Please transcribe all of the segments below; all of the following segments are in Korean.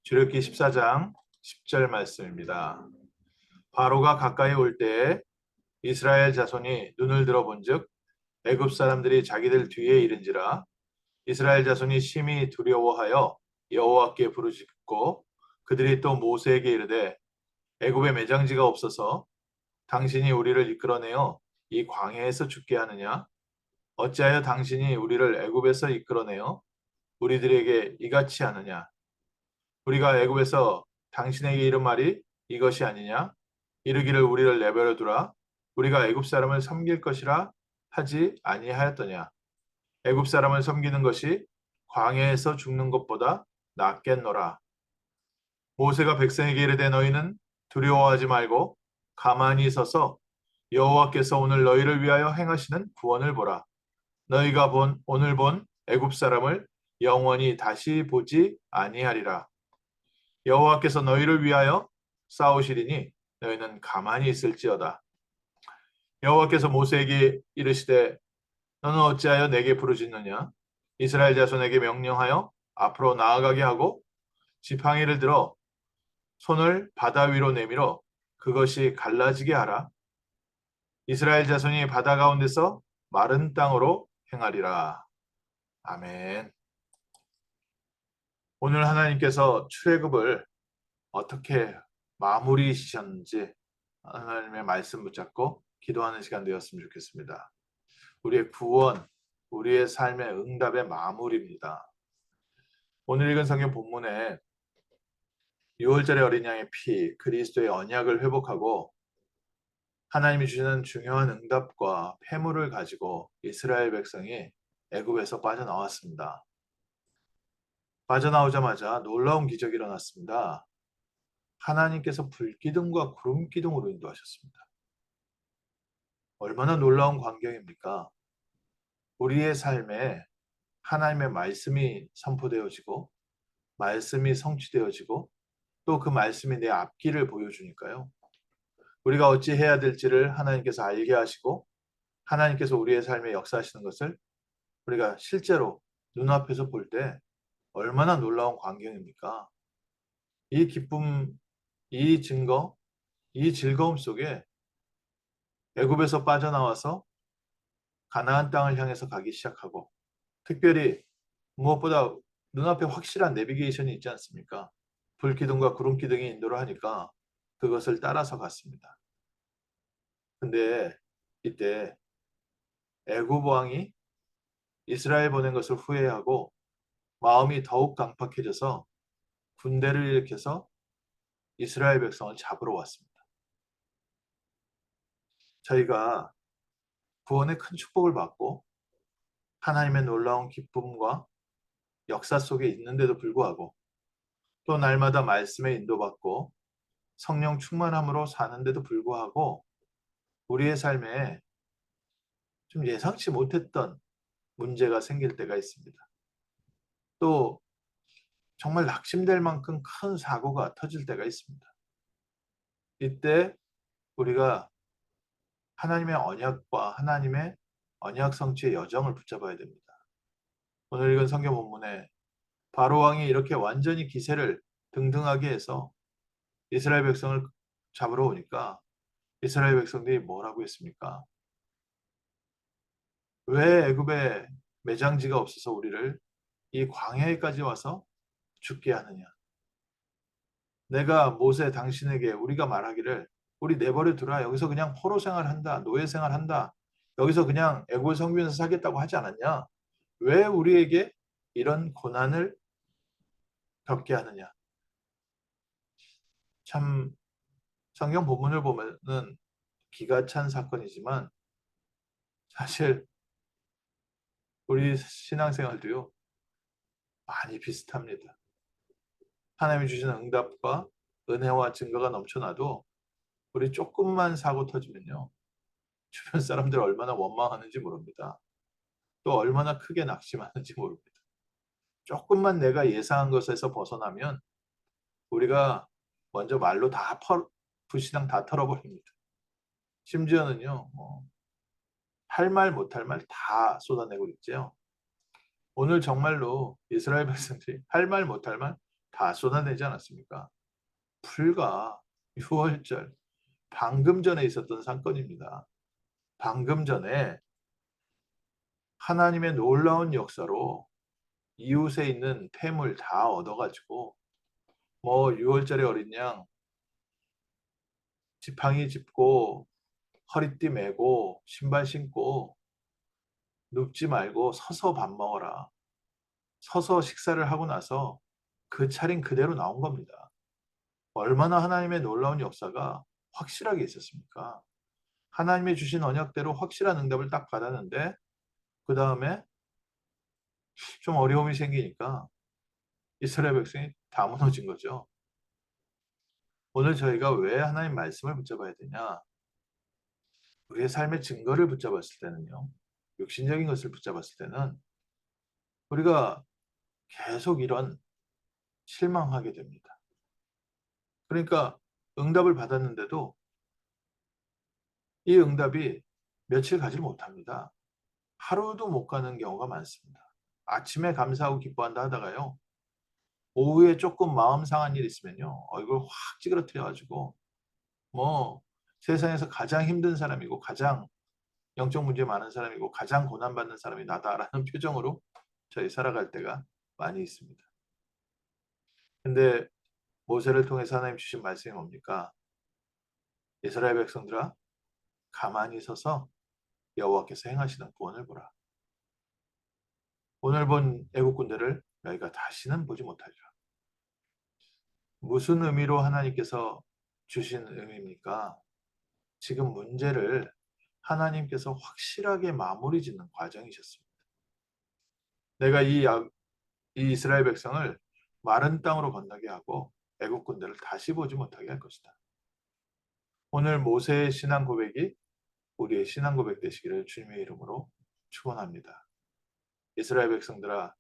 출애굽기 14장 10절 말씀입니다. 바로가 가까이 올 때에 이스라엘 자손이 눈을 들어본즉 애굽 사람들이 자기들 뒤에 이른지라. 이스라엘 자손이 심히 두려워하여 여호와께 부르짖고 그들이 또 모세에게 이르되 애굽에 매장지가 없어서 당신이 우리를 이끌어내어 이 광야에서 죽게 하느냐? 어찌하여 당신이 우리를 애굽에서 이끌어내어 우리들에게 이같이 하느냐? 우리가 애굽에서 당신에게 이른 말이 이것이 아니냐? 이르기를 우리를 내버려 두라. 우리가 애굽 사람을 섬길 것이라 하지 아니하였더냐? 애굽 사람을 섬기는 것이 광야에서 죽는 것보다 낫겠노라. 모세가 백성에게 이르되 너희는 두려워하지 말고 가만히 서서 여호와께서 오늘 너희를 위하여 행하시는 구원을 보라. 너희가 오늘 본 애굽 사람을 영원히 다시 보지 아니하리라. 여호와께서 너희를 위하여 싸우시리니 너희는 가만히 있을지어다. 여호와께서 모세에게 이르시되 너는 어찌하여 내게 부르짖느냐? 이스라엘 자손에게 명령하여 앞으로 나아가게 하고 지팡이를 들어 손을 바다 위로 내밀어 그것이 갈라지게 하라. 이스라엘 자손이 바다 가운데서 마른 땅으로 행하리라. 아멘. 오늘 하나님께서 출애굽을 어떻게 마무리 지셨는지 하나님의 말씀 붙잡고 기도하는 시간 되었으면 좋겠습니다. 우리의 구원, 우리의 삶의 응답의 마무리입니다. 오늘 읽은 성경 본문에 6월절의 어린 양의 피, 그리스도의 언약을 회복하고 하나님이 주시는 중요한 응답과 폐물을 가지고 이스라엘 백성이 애굽에서 빠져나왔습니다. 빠져나오자마자 놀라운 기적이 일어났습니다. 하나님께서 불기둥과 구름기둥으로 인도하셨습니다. 얼마나 놀라운 광경입니까? 우리의 삶에 하나님의 말씀이 선포되어지고 말씀이 성취되어지고 또 그 말씀이 내 앞길을 보여주니까요. 우리가 어찌 해야 될지를 하나님께서 알게 하시고 하나님께서 우리의 삶에 역사하시는 것을 우리가 실제로 눈앞에서 볼 때 얼마나 놀라운 광경입니까? 이 기쁨, 이 증거, 이 즐거움 속에 애굽에서 빠져나와서 가나안 땅을 향해서 가기 시작하고 특별히 무엇보다 눈앞에 확실한 내비게이션이 있지 않습니까? 불기둥과 구름기둥이 인도를 하니까 그것을 따라서 갔습니다. 근데 이때 애굽 왕이 이스라엘 보낸 것을 후회하고 마음이 더욱 강팍해져서 군대를 일으켜서 이스라엘 백성을 잡으러 왔습니다. 저희가 구원의 큰 축복을 받고 하나님의 놀라운 기쁨과 역사 속에 있는데도 불구하고 또 날마다 말씀에 인도받고 성령 충만함으로 사는데도 불구하고 우리의 삶에 좀 예상치 못했던 문제가 생길 때가 있습니다. 또 정말 낙심될 만큼 큰 사고가 터질 때가 있습니다. 이때 우리가 하나님의 언약과 하나님의 언약 성취의 여정을 붙잡아야 됩니다. 오늘 읽은 성경 본문에 바로 왕이 이렇게 완전히 기세를 등등하게 해서 이스라엘 백성을 잡으러 오니까 이스라엘 백성들이 뭐라고 했습니까? 왜 애굽에 매장지가 없어서 우리를 이 광야에까지 와서 죽게 하느냐? 내가 모세 당신에게 우리가 말하기를 우리 내버려 두라. 여기서 그냥 포로 생활한다. 노예 생활한다. 여기서 그냥 애굽 성비에서 살겠다고 하지 않았냐? 왜 우리에게 이런 고난을 겪게 하느냐? 참 성경 본문을 보면은 기가 찬 사건이지만 사실 우리 신앙생활도요 많이 비슷합니다. 하나님이 주시는 응답과 은혜와 증거가 넘쳐나도 우리 조금만 사고 터지면요 주변 사람들 얼마나 원망하는지 모릅니다. 또 얼마나 크게 낙심하는지 모릅니다. 조금만 내가 예상한 것에서 벗어나면 우리가 먼저 말로 다 불신앙 다 털어버립니다. 심지어는요 할 말 못할 말 다 쏟아내고 있죠. 오늘 정말로 이스라엘 백성들이 할 말 못할 말 다 쏟아내지 않았습니까? 불과 6월절 방금 전에 있었던 사건입니다. 방금 전에 하나님의 놀라운 역사로 이웃에 있는 폐물 다 얻어가지고 뭐 6월절에 어린 양 지팡이 짚고 허리띠 메고 신발 신고 눕지 말고 서서 밥 먹어라. 서서 식사를 하고 나서 그 차림 그대로 나온 겁니다. 얼마나 하나님의 놀라운 역사가 확실하게 있었습니까? 하나님이 주신 언약대로 확실한 응답을 딱 받았는데 그 다음에 좀 어려움이 생기니까 이스라엘 백성이 다 무너진 거죠. 오늘 저희가 왜 하나님 말씀을 붙잡아야 되냐? 우리의 삶의 증거를 붙잡았을 때는요. 육신적인 것을 붙잡았을 때는 우리가 계속 이런 실망하게 됩니다. 그러니까 응답을 받았는데도 이 응답이 며칠 가지 못합니다. 하루도 못 가는 경우가 많습니다. 아침에 감사하고 기뻐한다 하다가요. 오후에 조금 마음 상한 일 있으면요. 얼굴 확 찌그러뜨려가지고 뭐 세상에서 가장 힘든 사람이고 가장 영적 문제 많은 사람이고 가장 고난받는 사람이 나다라는 표정으로 저희 살아갈 때가 많이 있습니다. 근데 모세를 통해서 하나님 주신 말씀이 뭡니까? 이스라엘 백성들아 가만히 서서 여호와께서 행하시는 구원을 보라. 오늘 본 애국 군대를 너희가 다시는 보지 못하리라. 무슨 의미로 하나님께서 주신 의미입니까? 지금 문제를 하나님께서 확실하게 마무리 짓는 과정이셨습니다. 내가 이 이스라엘 백성을 마른 땅으로 건너게 하고 애국 군대를 다시 보지 못하게 할 것이다. 오늘 모세의 신앙 고백이 우리의 신앙 고백 되시기를 주님의 이름으로 축원합니다. 이스라엘 백성들아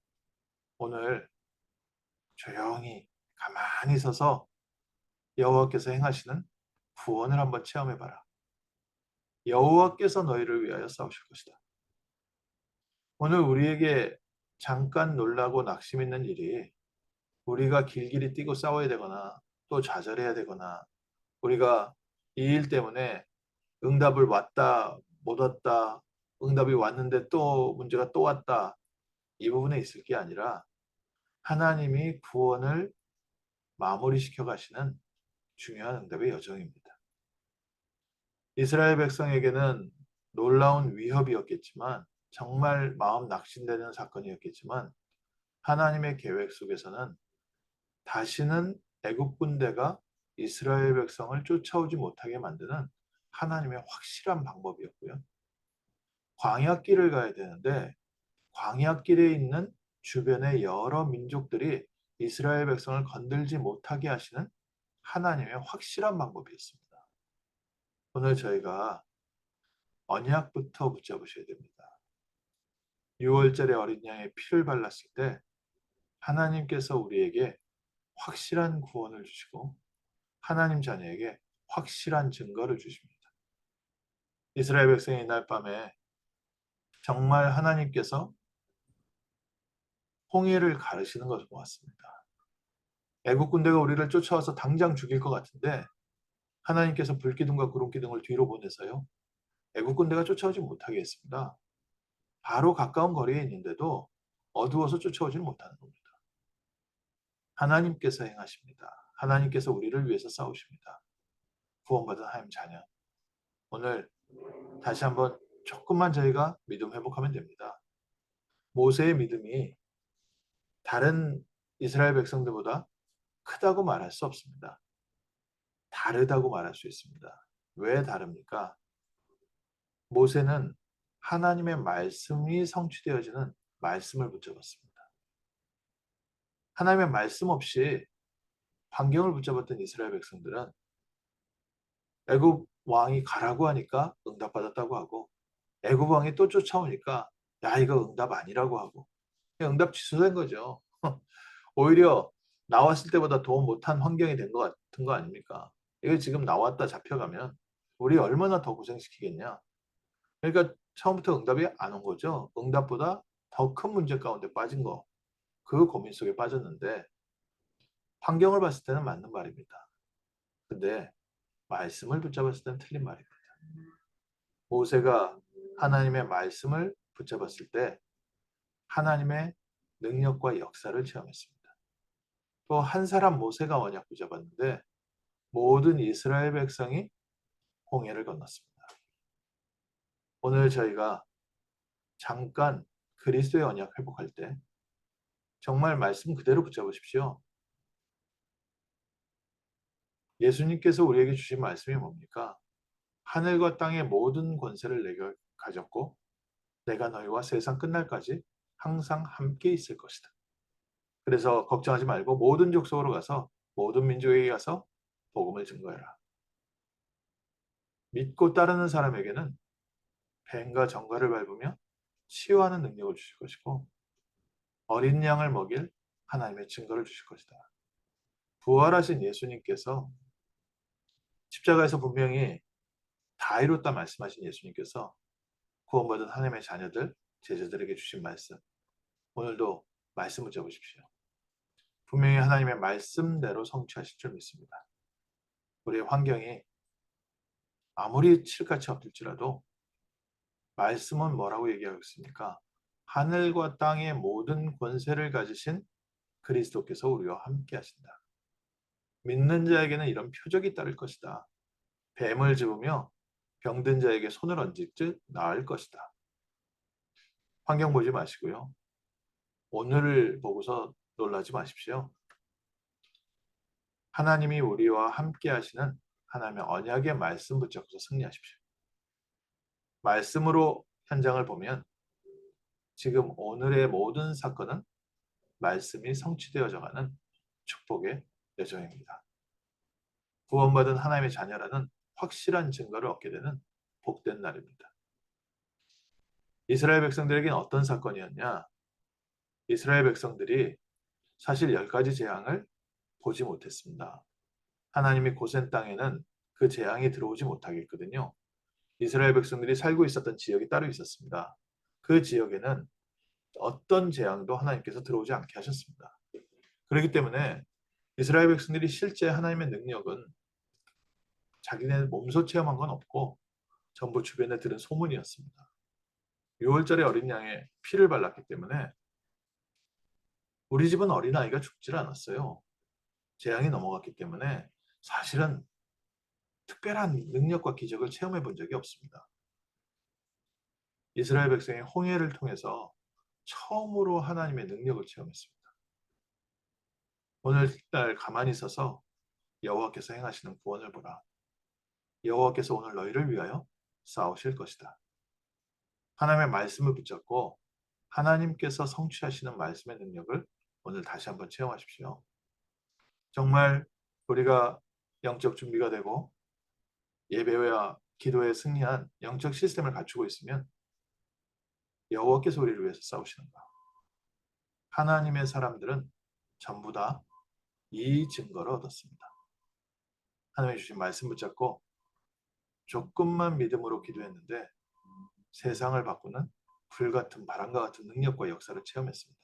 오늘 조용히 가만히 서서 여호와께서 행하시는 구원을 한번 체험해 봐라. 여호와께서 너희를 위하여 싸우실 것이다. 오늘 우리에게 잠깐 놀라고 낙심 있는 일이 우리가 길길이 뛰고 싸워야 되거나 또 좌절해야 되거나 우리가 이 일 때문에 응답을 왔다 못 왔다 응답이 왔는데 또 문제가 또 왔다 이 부분에 있을 게 아니라 하나님이 구원을 마무리시켜 가시는 중요한 응답의 여정입니다. 이스라엘 백성에게는 놀라운 위협이었겠지만 정말 마음 낙심되는 사건이었겠지만 하나님의 계획 속에서는 다시는 애국 군대가 이스라엘 백성을 쫓아오지 못하게 만드는 하나님의 확실한 방법이었고요. 광야길을 가야 되는데 광야길에 있는 주변의 여러 민족들이 이스라엘 백성을 건들지 못하게 하시는 하나님의 확실한 방법이었습니다. 오늘 저희가 언약부터 붙잡으셔야 됩니다. 6월절에 어린 양의 피를 발랐을 때 하나님께서 우리에게 확실한 구원을 주시고 하나님 자녀에게 확실한 증거를 주십니다. 이스라엘 백성이 이날 밤에 정말 하나님께서 홍해를 가르시는 것을 보았습니다. 애국 군대가 우리를 쫓아와서 당장 죽일 것 같은데 하나님께서 불기둥과 구름기둥을 뒤로 보내서요. 애국 군대가 쫓아오지 못하게 했습니다. 바로 가까운 거리에 있는데도 어두워서 쫓아오지는 못하는 겁니다. 하나님께서 행하십니다. 하나님께서 우리를 위해서 싸우십니다. 구원받은 하나님 자녀. 오늘 다시 한번 조금만 저희가 믿음 회복하면 됩니다. 모세의 믿음이 다른 이스라엘 백성들보다 크다고 말할 수 없습니다. 다르다고 말할 수 있습니다. 왜 다릅니까? 모세는 하나님의 말씀이 성취되어지는 말씀을 붙잡았습니다. 하나님의 말씀 없이 환경을 붙잡았던 이스라엘 백성들은 애굽 왕이 가라고 하니까 응답받았다고 하고 애굽 왕이 또 쫓아오니까 야 이거 응답 아니라고 하고 응답 취소된 거죠. 오히려 나왔을 때보다 더 못한 환경이 된 것 같은 거 아닙니까? 이거 지금 나왔다 잡혀가면 우리 얼마나 더 고생시키겠냐. 그러니까 처음부터 응답이 안 온 거죠. 응답보다 더 큰 문제 가운데 빠진 거. 그 고민 속에 빠졌는데 환경을 봤을 때는 맞는 말입니다. 근데 말씀을 붙잡았을 때는 틀린 말입니다. 모세가 하나님의 말씀을 붙잡았을 때 하나님의 능력과 역사를 체험했습니다. 또 한 사람 모세가 언약 붙잡았는데 모든 이스라엘 백성이 홍해를 건넜습니다. 오늘 저희가 잠깐 그리스도의 언약 회복할 때 정말 말씀 그대로 붙잡으십시오. 예수님께서 우리에게 주신 말씀이 뭡니까? 하늘과 땅의 모든 권세를 내가 가졌고 내가 너희와 세상 끝날까지 항상 함께 있을 것이다. 그래서 걱정하지 말고 모든 족속으로 가서 모든 민족에게 가서 복음을 증거해라. 믿고 따르는 사람에게는 뱀과 정갈을 밟으며 치유하는 능력을 주실 것이고 어린 양을 먹일 하나님의 증거를 주실 것이다. 부활하신 예수님께서 십자가에서 분명히 다 이뤘다 말씀하신 예수님께서 구원받은 하나님의 자녀들, 제자들에게 주신 말씀, 오늘도 말씀 붙잡으십시오. 분명히 하나님의 말씀대로 성취하실 줄 믿습니다. 우리의 환경이 아무리 칠같이 엎질지라도 말씀은 뭐라고 얘기하고 있습니까? 하늘과 땅의 모든 권세를 가지신 그리스도께서 우리와 함께 하신다. 믿는 자에게는 이런 표적이 따를 것이다. 뱀을 집으며 병든 자에게 손을 얹을 즉 나을 것이다. 환경 보지 마시고요. 오늘을 보고서 놀라지 마십시오. 하나님이 우리와 함께 하시는 하나님의 언약의 말씀 붙잡고서 승리하십시오. 말씀으로 현장을 보면 지금 오늘의 모든 사건은 말씀이 성취되어져가는 축복의 여정입니다. 구원받은 하나님의 자녀라는 확실한 증거를 얻게 되는 복된 날입니다. 이스라엘 백성들에게는 어떤 사건이었냐? 이스라엘 백성들이 사실 10가지 재앙을 보지 못했습니다. 하나님이 고센 땅에는 그 재앙이 들어오지 못하게 했거든요. 이스라엘 백성들이 살고 있었던 지역이 따로 있었습니다. 그 지역에는 어떤 재앙도 하나님께서 들어오지 않게 하셨습니다. 그렇기 때문에 이스라엘 백성들이 실제 하나님의 능력은 자기네 몸소 체험한 건 없고 전부 주변에 들은 소문이었습니다. 6월절에 어린 양의 피를 발랐기 때문에 우리 집은 어린아이가 죽질 않았어요. 재앙이 넘어갔기 때문에 사실은 특별한 능력과 기적을 체험해 본 적이 없습니다. 이스라엘 백성이 홍해를 통해서 처음으로 하나님의 능력을 체험했습니다. 오늘날 가만히 있어서 여호와께서 행하시는 구원을 보라. 여호와께서 오늘 너희를 위하여 싸우실 것이다. 하나님의 말씀을 붙잡고 하나님께서 성취하시는 말씀의 능력을 오늘 다시 한번 체험하십시오. 정말 우리가 영적 준비가 되고 예배와 기도에 승리한 영적 시스템을 갖추고 있으면 여호와께서 우리를 위해서 싸우시는가. 하나님의 사람들은 전부 다 이 증거를 얻었습니다. 하나님이 주신 말씀 붙잡고 조금만 믿음으로 기도했는데 세상을 바꾸는 불같은 바람과 같은 능력과 역사를 체험했습니다.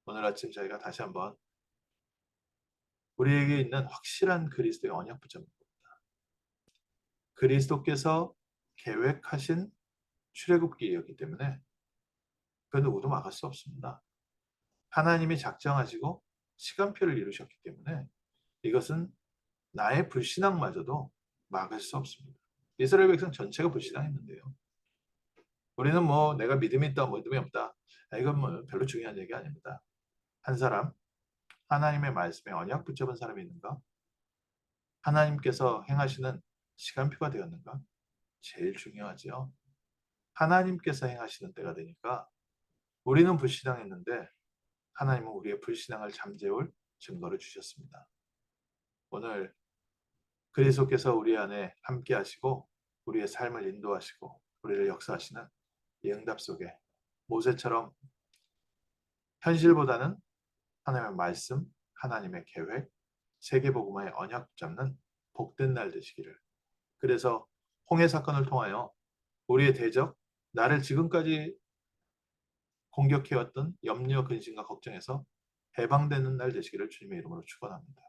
오늘 아침 저희가 다시 한번 우리에게 있는 확실한 그리스도의 언약 붙잡는 겁니다. 그리스도께서 계획하신 출애굽기이기 때문에 그 누구도 막을 수 없습니다. 하나님이 작정하시고 시간표를 이루셨기 때문에 이것은 나의 불신앙마저도 막을 수 없습니다. 이스라엘 백성 전체가 불신앙했는데요. 우리는 뭐 내가 믿음이 있다, 믿음이 없다. 이건 뭐 별로 중요한 얘기 아닙니다. 한 사람, 하나님의 말씀에 언약 붙잡은 사람이 있는가? 하나님께서 행하시는 시간표가 되었는가? 제일 중요하죠. 하나님께서 행하시는 때가 되니까 우리는 불신앙했는데 하나님은 우리의 불신앙을 잠재울 증거를 주셨습니다. 오늘 그리스도께서 우리 안에 함께 하시고 우리의 삶을 인도하시고 우리를 역사하시는 이 응답 속에 모세처럼 현실보다는 하나님의 말씀, 하나님의 계획, 세계복음화의 언약 붙잡는 복된 날 되시기를. 그래서 홍해 사건을 통하여 우리의 대적, 나를 지금까지 공격해왔던 염려, 근심과 걱정에서 해방되는 날 되시기를 주님의 이름으로 축원합니다.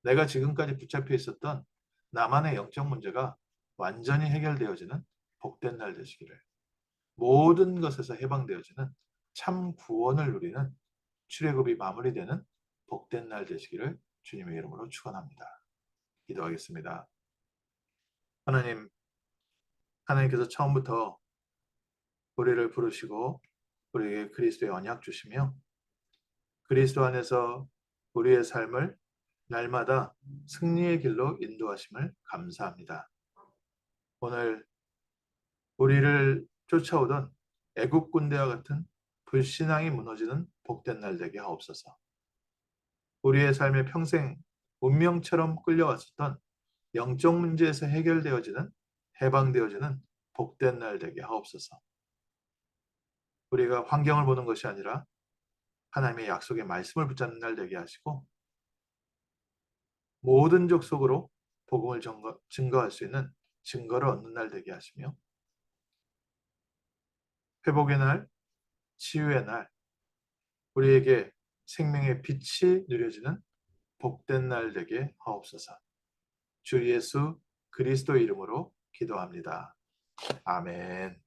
내가 지금까지 붙잡혀 있었던 나만의 영적 문제가 완전히 해결되어지는 복된 날 되시기를, 모든 것에서 해방되어지는 참 구원을 누리는 출애굽이 마무리되는 복된 날 되시기를 주님의 이름으로 축원합니다. 기도하겠습니다. 하나님, 하나님께서 처음부터 우리를 부르시고 우리에게 그리스도의 언약 주시며 그리스도 안에서 우리의 삶을 날마다 승리의 길로 인도하심을 감사합니다. 오늘 우리를 쫓아오던 애국 군대와 같은 불신앙이 무너지는 복된 날 되게 하옵소서. 우리의 삶에 평생 운명처럼 끌려왔었던 영적 문제에서 해결되어지는, 해방되어지는 복된 날 되게 하옵소서. 우리가 환경을 보는 것이 아니라 하나님의 약속의 말씀을 붙잡는 날 되게 하시고 모든 족속으로 복음을 증거할 수 있는 증거를 얻는 날 되게 하시며 회복의 날, 치유의 날, 우리에게 생명의 빛이 누려지는 복된 날 되게 하옵소서. 주 예수 그리스도 이름으로 기도합니다. 아멘.